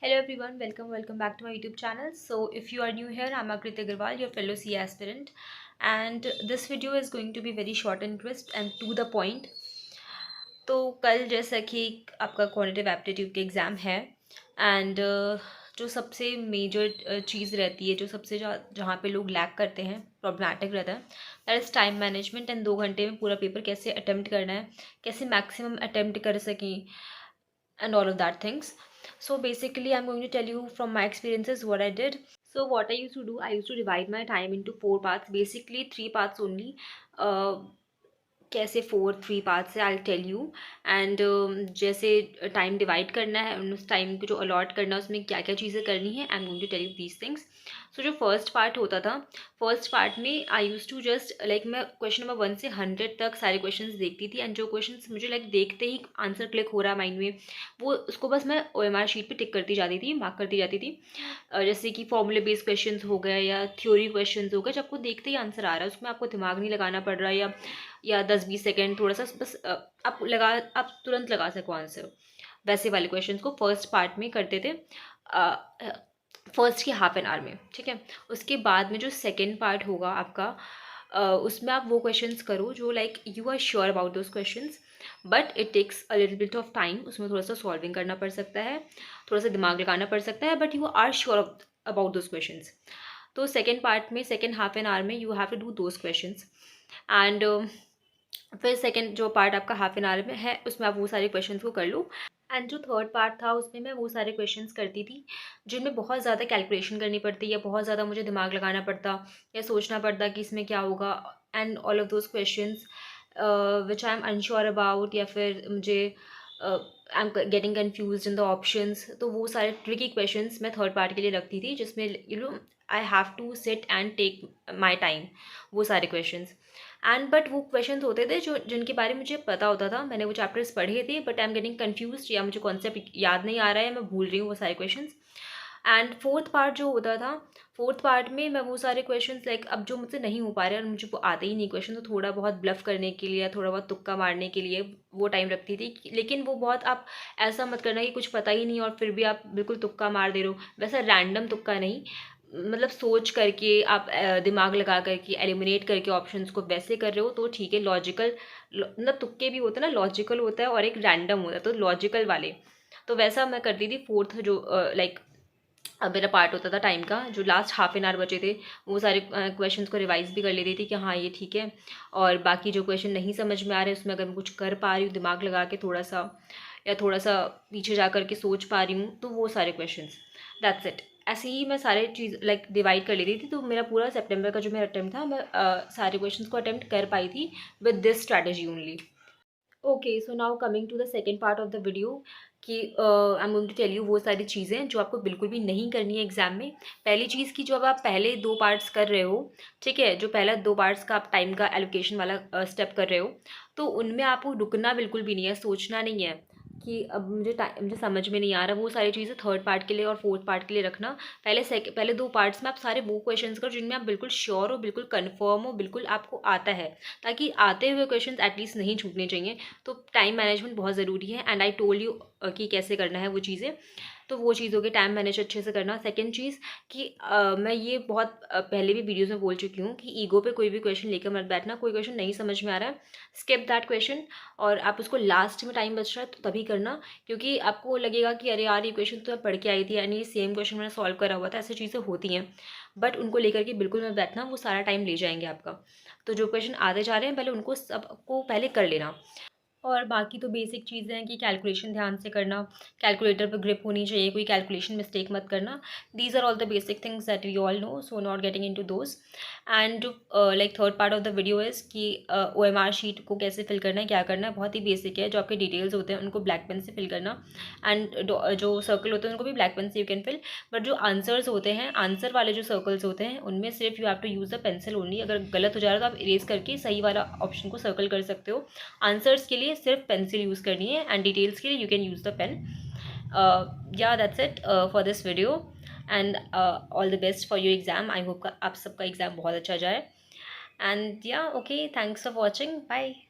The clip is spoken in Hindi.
Hello everyone, welcome back to my YouTube channel. So if you are new here, I'm Akriti Agarwal, your fellow CA aspirant, and this video is going to be very short and crisp and to the point. तो कल जैसा कि आपका क्वांटिटेटिव एप्टीट्यूड के एग्ज़ाम है एंड जो सबसे मेजर चीज़ रहती है, जो सबसे जहाँ पे लोग लैक करते हैं, प्रॉब्लमैटिक रहता है, that is time management. And 2 घंटे में पूरा पेपर कैसे अटेम्प्ट करना है, कैसे मैक्सिमम अटेम्प्ट कर सकें and all of that things. So basically I'm going to tell you from my experiences what I did. So what I used to do, I used to divide my time into 4 parts, basically 3 parts only. कैसे 4 3 पार्ट से आई टेल यू। एंड जैसे टाइम डिवाइड करना है, उस टाइम को जो अलॉट करना है उसमें क्या क्या चीज़ें करनी है, I am going to tell you these things. So जो फर्स्ट पार्ट होता था, फर्स्ट पार्ट में I used to just like मैं क्वेश्चन नंबर 1 से 100 तक सारे क्वेश्चंस देखती थी। एंड जो क्वेश्चंस मुझे लाइक देखते ही आंसर क्लिक हो रहा है माइंड में, वो उसको बस मैं OMR शीट पे टिक करती जाती थी, मार्क करती जाती थी। जैसे कि फॉर्मूले बेस्ड क्वेश्चंस हो गए या थ्योरी क्वेश्चंस हो गए, जब आपको देखते ही आंसर आ रहा है, उसमें आपको दिमाग नहीं लगाना पड़ रहा है, या 10-20 सेकेंड थोड़ा सा बस आप तुरंत लगा सको आंसर, वैसे वाले क्वेश्चंस को फर्स्ट पार्ट में करते थे, फर्स्ट के हाफ एन आवर में। ठीक है, उसके बाद में जो सेकेंड पार्ट होगा आपका, उसमें आप वो क्वेश्चंस करो जो like you are sure about those questions, but it takes a little bit of time. उसमें थोड़ा सा सॉल्विंग करना पड़ सकता है, थोड़ा सा दिमाग लगाना पड़ सकता है, but you are sure about those questions. तो सेकेंड पार्ट में, सेकेंड हाफ एन आवर में you have to do those questions. And फिर सेकेंड जो पार्ट आपका हाफ एन आवर में है, उसमें आप वो सारे क्वेश्चंस को कर लो। एंड जो थर्ड पार्ट था, उसमें मैं वो सारे क्वेश्चंस करती थी जिनमें बहुत ज़्यादा कैलकुलेशन करनी पड़ती, या बहुत ज़्यादा मुझे दिमाग लगाना पड़ता, या सोचना पड़ता कि इसमें क्या होगा। And all of those questions which I am unsure about, या फिर मुझे I am getting confuse in the options, तो वो सारे ट्रिकी क्वेश्चंस मैं थर्ड पार्ट के लिए रखती थी, जिसमें you know I have to sit and take my time, वो सारे क्वेश्चंस। एंड बट वो क्वेश्चंस होते थे जो जिनके बारे में मुझे पता होता था, मैंने वो चैप्टर्स पढ़े थे, but I am getting confuse, या मुझे कॉन्सेप्ट याद नहीं आ रहा है, मैं भूल रही हूँ वो सारे क्वेश्चंस। एंड फोर्थ पार्ट जो होता था, फोर्थ पार्ट में मैं वो सारे क्वेश्चंस लाइक अब जो मुझसे नहीं हो पा रहे और मुझे वो आते ही नहीं क्वेश्चन, तो थोड़ा बहुत ब्लफ करने के लिए, थोड़ा बहुत तुक्का मारने के लिए वो टाइम रखती थी। लेकिन वो बहुत, आप ऐसा मत करना कि कुछ पता ही नहीं और फिर भी आप बिल्कुल तुक्का मार दे रहे हो, वैसा रैंडम तुक्का नहीं, मतलब सोच करके आप दिमाग लगा करके एलिमिनेट करके ऑप्शंस को वैसे कर रहे हो तो ठीक है। लॉजिकल, मतलब तुक्के भी होते हैं ना, लॉजिकल होता है और एक रैंडम होता है, तो लॉजिकल वाले, तो वैसा मैं करती थी। फोर्थ जो लाइक अब मेरा पार्ट होता था टाइम का, जो लास्ट हाफ एन आवर बचे थे, वो सारे क्वेश्चंस को रिवाइज भी कर लेती थी कि हाँ ये ठीक है। और बाकी जो क्वेश्चन नहीं समझ में आ रहे, उसमें अगर मैं कुछ कर पा रही हूँ दिमाग लगा के थोड़ा सा, या थोड़ा सा पीछे जा कर के सोच पा रही हूँ, तो वो सारे क्वेश्चंस, दैट्स इट। ऐसे ही मैं सारे चीज़ लाइक डिवाइड कर लेती थी, तो मेरा पूरा सितंबर का जो मेरा अटेम्प्ट था, मैं सारे क्वेश्चंस को अटेम्प्ट कर पाई थी with this strategy only. Okay, so now coming to the second part of the video, कि I am going to tell you वो सारी चीज़ें जो आपको बिल्कुल भी नहीं करनी है एग्जाम में। पहली चीज़ की, जो अब आप पहले 2 पार्ट्स कर रहे हो, ठीक है, जो पहला 2 पार्ट्स का आप टाइम का एलोकेशन वाला स्टेप कर रहे हो, तो उनमें आपको रुकना बिल्कुल भी नहीं है, सोचना नहीं है कि अब मुझे समझ में नहीं आ रहा। वो सारी चीज़ें थर्ड पार्ट के लिए और फोर्थ पार्ट के लिए रखना। पहले 2 पार्ट्स में आप सारे वो क्वेश्चंस करो जिनमें आप बिल्कुल श्योर हो, बिल्कुल कन्फर्म हो, बिल्कुल आपको आता है, ताकि आते हुए क्वेश्चंस एटलीस्ट नहीं छूटने चाहिए। तो टाइम मैनेजमेंट बहुत ज़रूरी है, एंड आई टोल्ड यू कि कैसे करना है वो चीज़ें। तो वो चीज़ हो गई, टाइम मैनेज अच्छे से करना। सेकंड चीज़ कि मैं ये बहुत पहले भी वीडियोज़ में बोल चुकी हूँ कि ईगो पे कोई भी क्वेश्चन लेकर मत बैठना। कोई क्वेश्चन नहीं समझ में आ रहा है, स्किप दैट क्वेश्चन, और आप उसको लास्ट में टाइम बच रहा है तो तभी करना, क्योंकि आपको लगेगा कि अरे यार ये क्वेश्चन तो मैं पढ़ के आई थी, यानी सेम क्वेश्चन मैंने सॉल्व करा हुआ था। ऐसी चीज़ें होती हैं, बट उनको लेकर के बिल्कुल मत बैठना, वो सारा टाइम ले जाएंगे आपका। तो जो क्वेश्चन आते जा रहे हैं, पहले उनको सबको पहले कर लेना। और बाकी तो बेसिक चीज़ें हैं कि कैलकुलेशन ध्यान से करना, कैलकुलेटर पे ग्रिप होनी चाहिए, कोई कैलकुलेशन मिस्टेक मत करना। These are all the basic things that we all know, so not getting into those. And like third part of the video is कि OMR शीट को कैसे फिल करना है, क्या करना है, बहुत ही बेसिक है। जो आपके डिटेल्स होते हैं उनको ब्लैक पेन से फिल करना, एंड जो सर्कल होते हैं उनको भी ब्लैक पेन से यू कैन फिल। बट जो आंसर्स होते हैं, आंसर वाले जो सर्कल्स होते हैं, उनमें सिर्फ you have to use the pencil only. अगर गलत हो जा रहा है तो आप इरेज करके सही वाला ऑप्शन को सर्कल कर सकते हो। आंसर्स के लिए सिर्फ पेंसिल यूज़ करनी है, एंड डिटेल्स के लिए you can use the pen. Yeah that's it for this video, and all the best for your exam. I hope आप सबका एग्ज़ाम बहुत अच्छा जाए। And yeah okay, thanks for watching, bye.